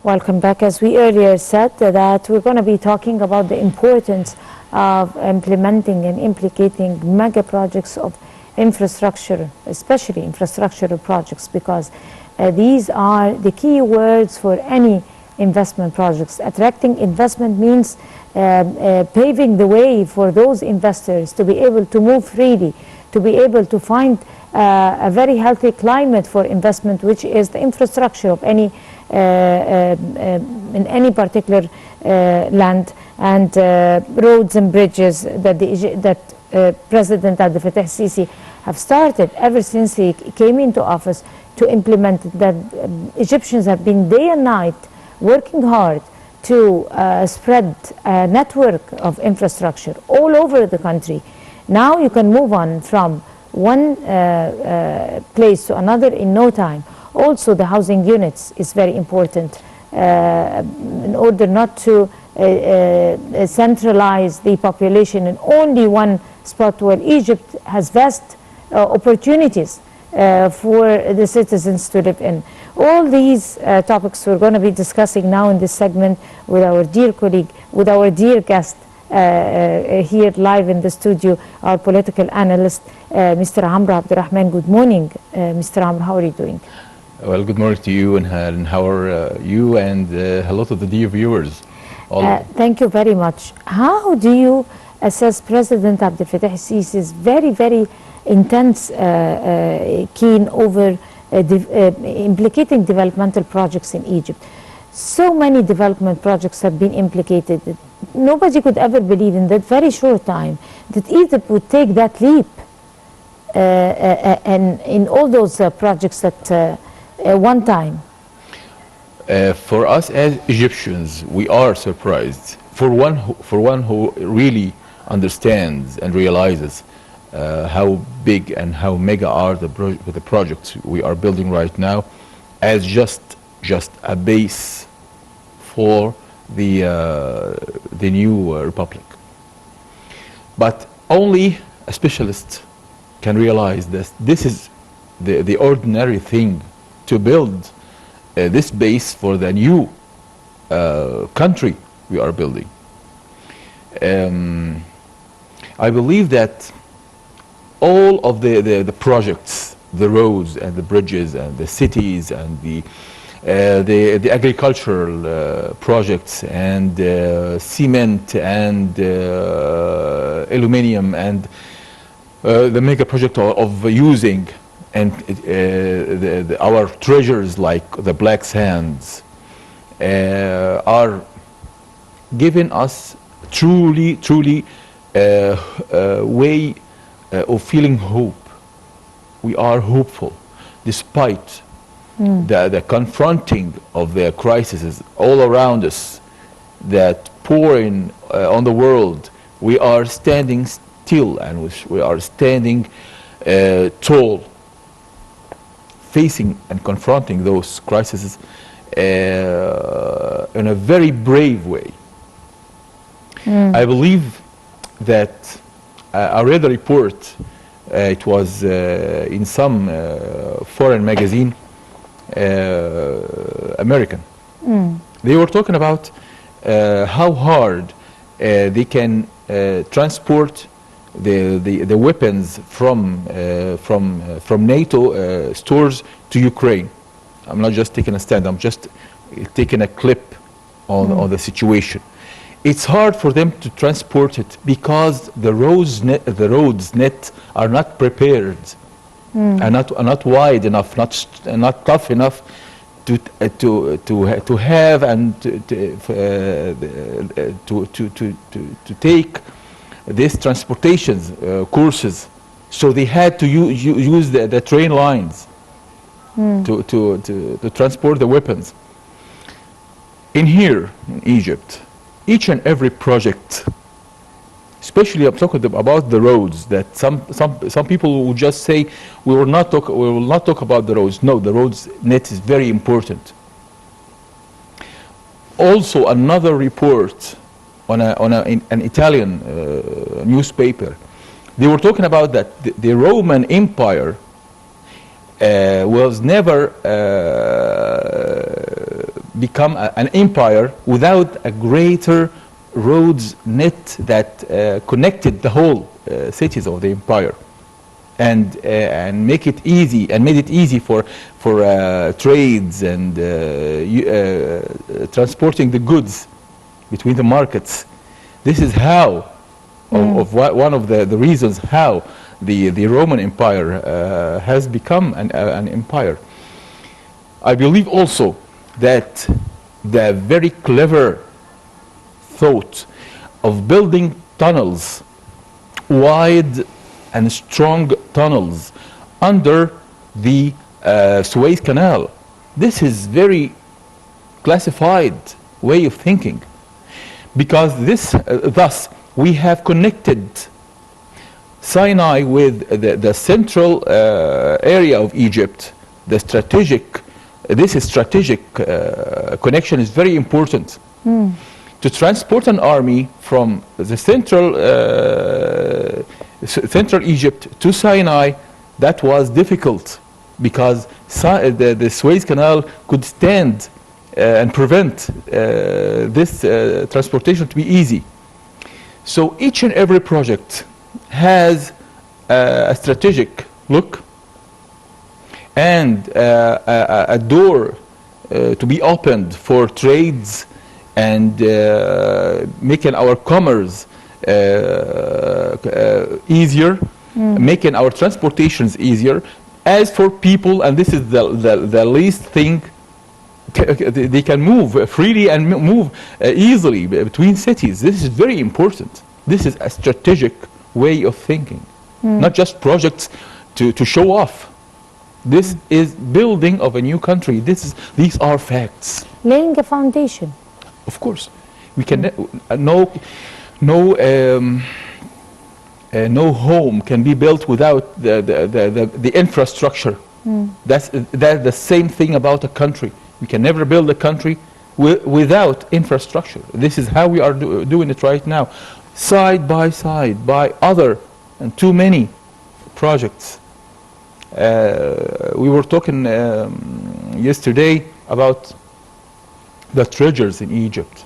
Welcome back. As we earlier said, that we're going to be talking about the importance of implementing and implicating mega projects of infrastructure, especially infrastructural projects, because these are the key words for any investment projects. Attracting investment means paving the way for those investors to be able to move freely, to be able to find a very healthy climate for investment, which is the infrastructure of any in any particular land, and roads and bridges that President Abdel Fattah Sisi have started ever since he came into office to implement it. That Egyptians have been day and night working hard to spread a network of infrastructure all over the country. Now you can move on from one place to another in no time. Also, the housing units is very important in order not to centralize the population in only one spot, where Egypt has vast opportunities for the citizens to live in. All these topics we're going to be discussing now in this segment with our dear colleague, with our dear guest here live in the studio, our political analyst, Mr. Rahman. Good morning, Mr. Amr. How are you doing? Well, good morning to you, and how are you, and hello to the dear viewers. Thank you very much. How do you assess President Abdel Fattah Sisi's very, very intense keen over implicating developmental projects in Egypt? So many development projects have been implicated. Nobody could ever believe in that very short time that Egypt would take that leap and in all those projects at one time. For us as Egyptians, we are surprised. For one who really understands and realizes how big and how mega are the projects we are building right now, as just a base for the new republic. But only a specialist can realize that this is the ordinary thing to build this base for the new country we are building. I believe that all of the projects, the roads and the bridges and the cities and the agricultural projects and cement and aluminum and the mega project of using and our treasures like the black sands are giving us truly way of feeling hope. We are hopeful despite the confronting of the crises all around us that pouring on the world. We are standing still, and we are standing tall, facing and confronting those crises in a very brave way. I believe that I read a report, it was in some foreign magazine, American. They were talking about how hard they can transport the weapons from NATO stores to Ukraine. I'm not just taking a stand, I'm just taking a clip on the situation. It's hard for them to transport it because the roads net are not prepared, are not wide enough, not tough enough to have and to take these transportations courses. So they had to use the train lines to transport the weapons. In here in Egypt, each and every project, especially I'm talking about the roads, that some people will just say we will not talk about the roads. No, the roads net is very important. Also, another report on an Italian newspaper, they were talking about that the Roman Empire was never become an empire without a greater roads net that connected the whole cities of the empire, and make it easy, and made it easy for trades and transporting the goods between the markets. This is how, one of the reasons how the Roman Empire has become an empire. I believe also that the very clever thought of building tunnels, wide and strong tunnels under the Suez Canal, this is very classified way of thinking, because thus we have connected Sinai with the central area of Egypt. This strategic connection is very important. To transport an army from the central Egypt to Sinai, that was difficult, because the Suez Canal could stand and prevent this transportation to be easy. So each and every project has a strategic look and a door to be opened for trades, and making our commerce easier, making our transportations easier. As for people, and this is the least thing, they can move freely and move easily between cities. This is very important. This is a strategic way of thinking, not just projects to show off. This is building of a new country. These are facts. Laying a foundation. Of course, we can no home can be built without the infrastructure. That's the same thing about a country. We can never build a country without infrastructure. This is how we are doing it right now, side by side, by other and too many projects. We were talking yesterday about the treasures in Egypt.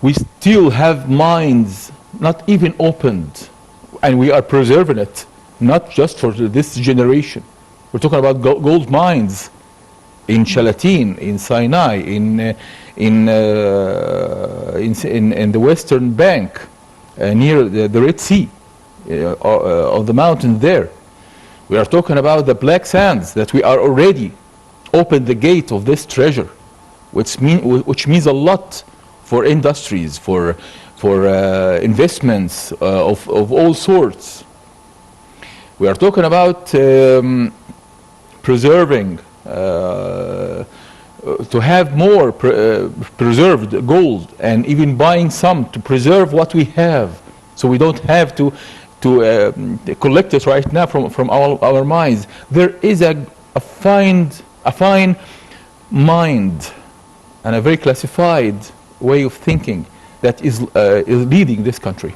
We still have mines not even opened, and we are preserving it, not just for this generation. We're talking about gold mines in Shalatin, in Sinai, in the western bank, near the Red Sea, on the mountain there. We are talking about the black sands, that we are already opened the gate of this treasure, which means a lot for industries, for investments of all sorts. We are talking about preserving, to have more preserved gold, and even buying some to preserve what we have, so we don't have to collect it right now from our mines. There is a fine mind and a very classified way of thinking that is leading this country.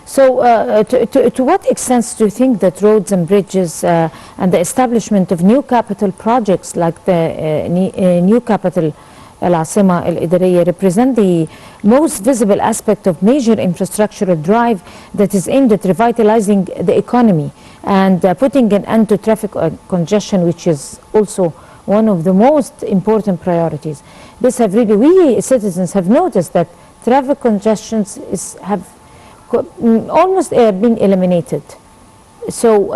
So to what extent do you think that roads and bridges and the establishment of new capital projects like the new capital العاصمة الإدارية represent the most visible aspect of major infrastructural drive that is aimed at revitalizing the economy and putting an end to traffic congestion, which is also one of the most important priorities? This have really, we citizens have noticed that traffic congestions have almost been eliminated. So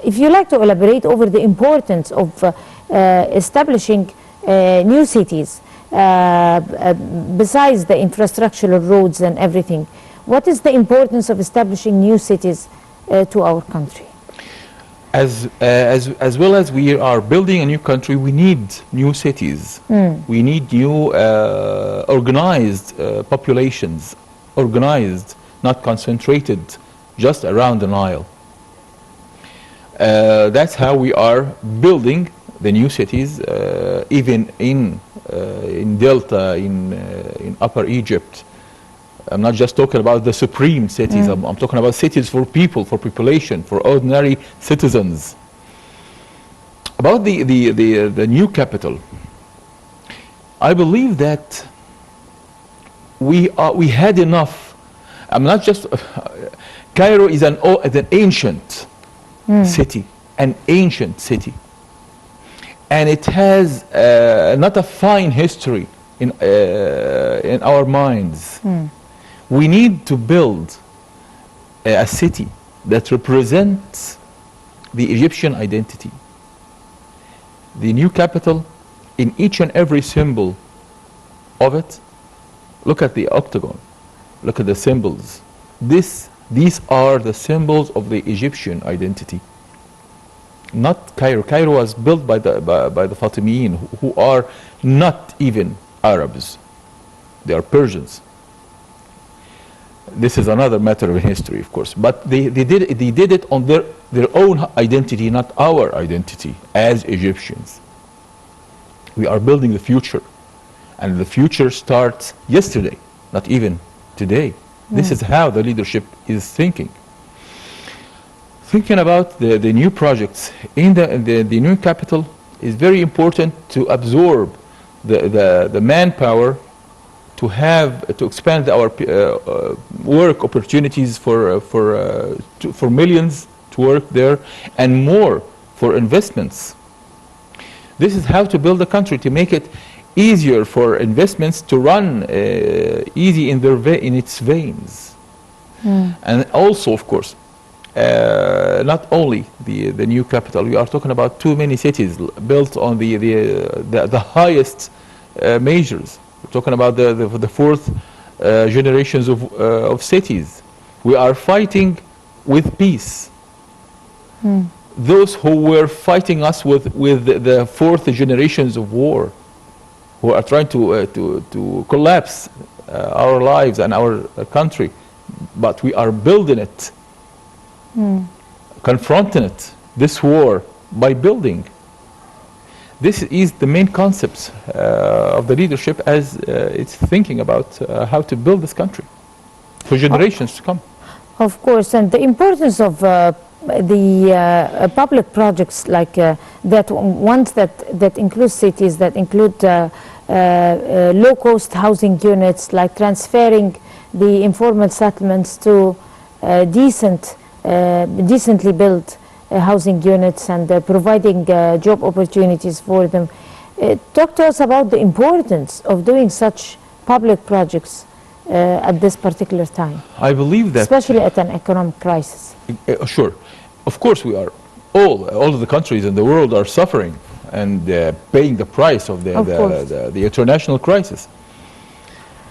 if you like to elaborate over the importance of establishing new cities, besides the infrastructural roads and everything, what is the importance of establishing new cities to our country? As well as we are building a new country, we need new cities. We need new organized populations, organized, not concentrated just around the Nile. That's how we are building the new cities, even in Delta, in Upper Egypt. I'm not just talking about the supreme cities. I'm talking about cities for people, for population, for ordinary citizens. About the new capital, I believe that we had enough. I'm not just Cairo is an ancient city, an ancient city, and it has not a fine history in our minds. We need to build a city that represents the Egyptian identity. The new capital, in each and every symbol of it, look at the octagon, look at the symbols. These are the symbols of the Egyptian identity. Not Cairo. Cairo was built by the Fatimiyin, who are not even Arabs. They are Persians. This is another matter of history, of course. But they did it on their own identity, not our identity as Egyptians. We are building the future. And the future starts yesterday, not even today. This is how the leadership is thinking. Thinking about the new projects in the new capital is very important to absorb the manpower, to expand our work opportunities for millions to work there, and more for investments. This is how to build a country, to make it easier for investments to run easy in its veins. And also, of course, not only the new capital. We are talking about too many cities built on the highest measures. We're talking about the fourth generations of cities. We are fighting with peace. Those who were fighting us with the fourth generations of war, who are trying to collapse our lives and our country, but we are building it, confronting it, this war, by building. This is the main concepts of the leadership as it's thinking about how to build this country for generations to come. Of course, and the importance of the public projects like that, ones that include cities, that include low-cost housing units, like transferring the informal settlements to decently built housing units, and providing job opportunities for them. Talk to us about the importance of doing such public projects at this particular time. I believe that, especially at an economic crisis. Sure, of course we are. All of the countries in the world are suffering and paying the price of the international crisis.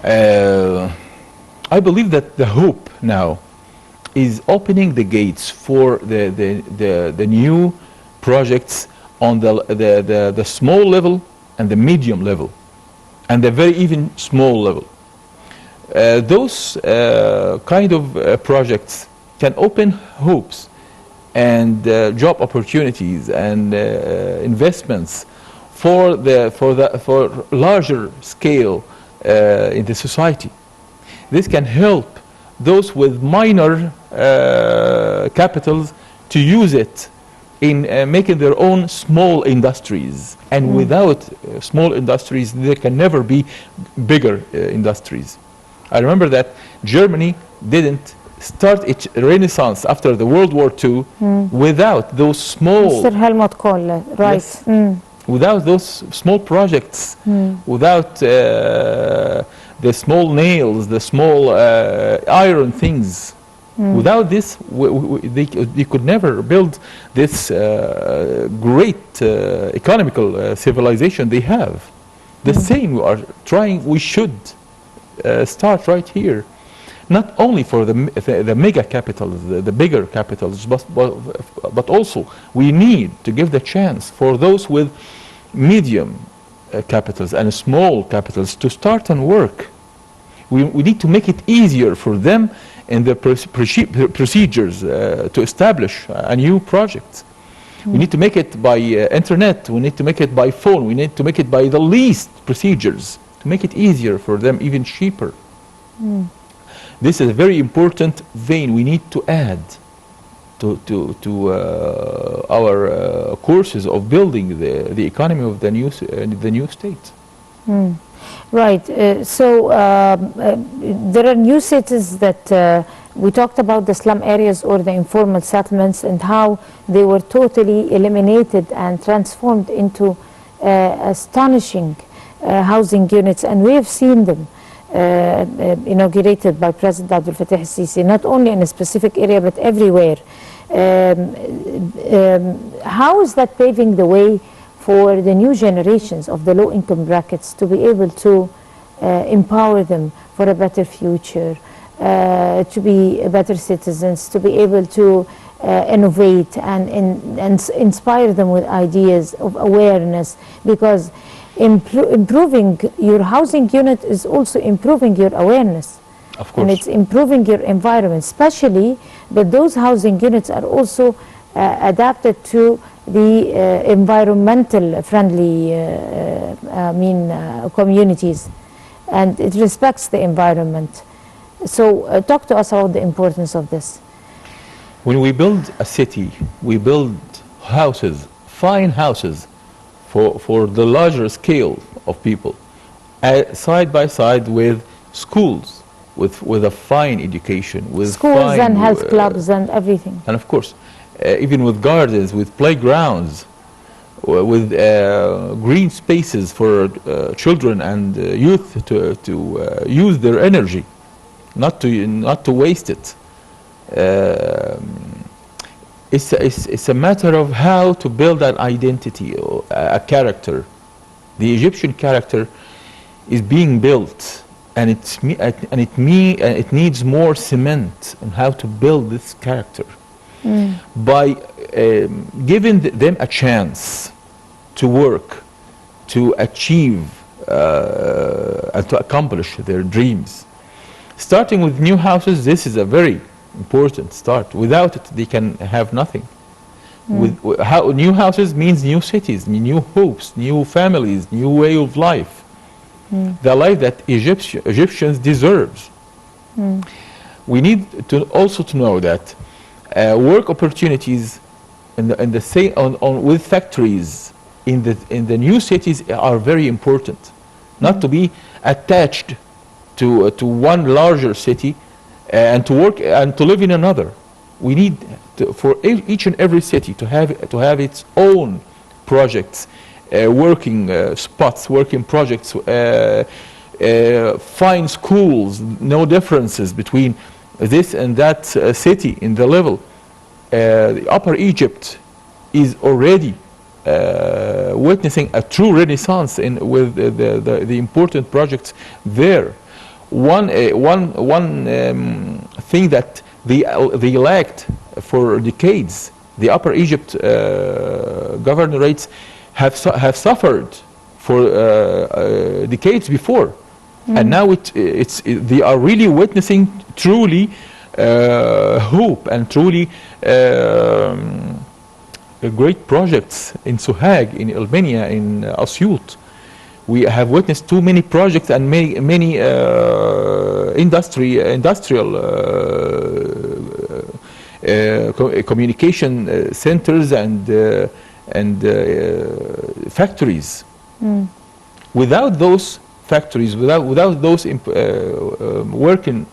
I believe that the hope now is opening the gates for the new projects on the small level and the medium level and the very even small level. Those kind of projects can open hopes and job opportunities and investments for larger scale in the society. This can help those with minor capitals to use it in making their own small industries. And without small industries, there can never be bigger industries. I remember that Germany didn't start its renaissance after the World War II without those small... Mr. Helmut Kohl, right. Yes, without those small projects, without the small nails, the small iron things. Without this, they could never build this great economical civilization they have. The same we are trying, we should start right here. Not only for the mega capitals, the bigger capitals, but also we need to give the chance for those with medium capitals and small capitals to start and work. We need to make it easier for them in the procedures to establish a new project. We need to make it by internet, we need to make it by phone, we need to make it by the least procedures to make it easier for them, even cheaper. This is a very important vein we need to add to our courses of building the economy of the new state. Right. There are new cities that we talked about, the slum areas or the informal settlements, and how they were totally eliminated and transformed into astonishing housing units, and we have seen them inaugurated by President Abdel Fattah al-Sisi, not only in a specific area but everywhere. How is that paving the way for the new generations of the low-income brackets to be able to empower them for a better future, to be better citizens, to be able to innovate and inspire them with ideas of awareness? Because improving your housing unit is also improving your awareness. Of course. And it's improving your environment, especially that those housing units are also adapted to the environmental friendly communities, and it respects the environment. So talk to us about the importance of this. When we build a city, we build houses, fine houses, for the larger scale of people, side by side with schools, with a fine education, with schools fine, and health clubs and everything. and of course, even with gardens, with playgrounds, with green spaces for children and youth to use their energy, not to waste it. It's a matter of how to build an identity, or a character. The Egyptian character is being built, and it needs more cement on how to build this character by giving them a chance to work, to achieve and to accomplish their dreams. Starting with new houses, this is a very important start. Without it, they can have nothing. New houses means new cities, new hopes, new families, new way of life. The life that Egyptians deserve. We need to also to know that work opportunities with factories in the new cities are very important. Not to be attached to one larger city and to work and to live in another. We need for each and every city to have its own projects, working spots, working projects, fine schools, no differences between this and that city in the level. The Upper Egypt is already witnessing a true renaissance with the important projects there. One thing that they lacked for decades, the Upper Egypt governorates have suffered for decades before, and now they are really witnessing truly hope and truly great projects in Sohag, in Albania, in Asyut. We have witnessed too many projects and many industrial communication centers and factories. Without those factories, without those working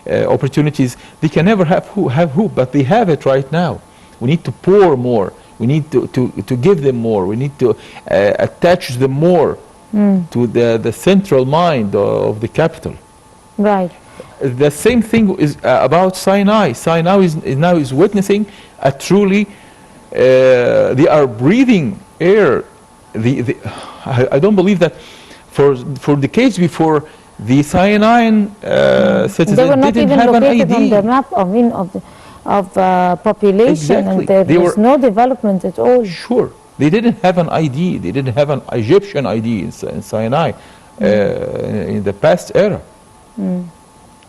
opportunities, they can never have hope. But they have it right now. We need to pour more. We need to give them more. We need to attach them more to the central mind of the capital. Right. The same thing is about Sinai. Sinai is witnessing a truly, they are breathing air. I don't believe that for decades before, the Sinaian citizens didn't have an ID. They were not even located on the map of population, Exactly. and there was no development at all. Sure. They didn't have an ID. They didn't have an Egyptian ID in Sinai in the past era.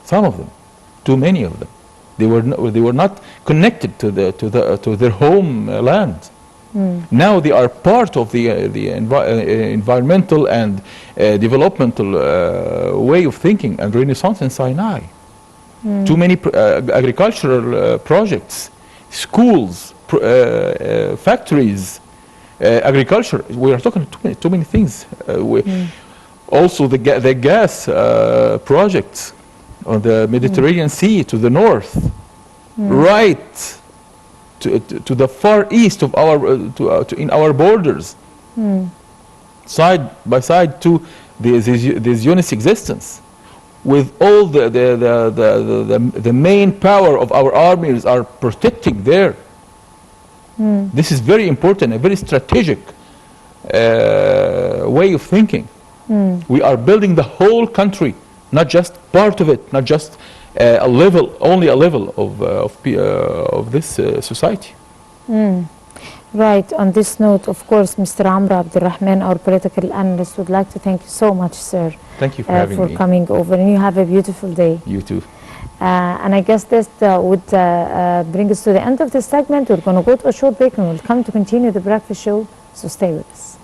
Some of them, too many of them, they were not connected to their homeland. Now they are part of the environmental and developmental way of thinking and renaissance in Sinai. Too many agricultural projects, schools, factories, agriculture. We are talking too many things. Also, the gas projects on the Mediterranean Sea to the north, right to the far east of our in our borders, side by side to this unit's existence, with all the main power of our armies are protecting there. This is very important, a very strategic way of thinking. We are building the whole country, not just part of it, not just a level, only a level of this society. Right. On this note, of course, Mr. Abdel Rahman, our political analyst, would like to thank you so much, sir. Thank you for having me. coming over, and you have a beautiful day. You too. And I guess this would bring us to the end of this segment. We're going to go to a short break, and we'll come to continue the breakfast show, so stay with us.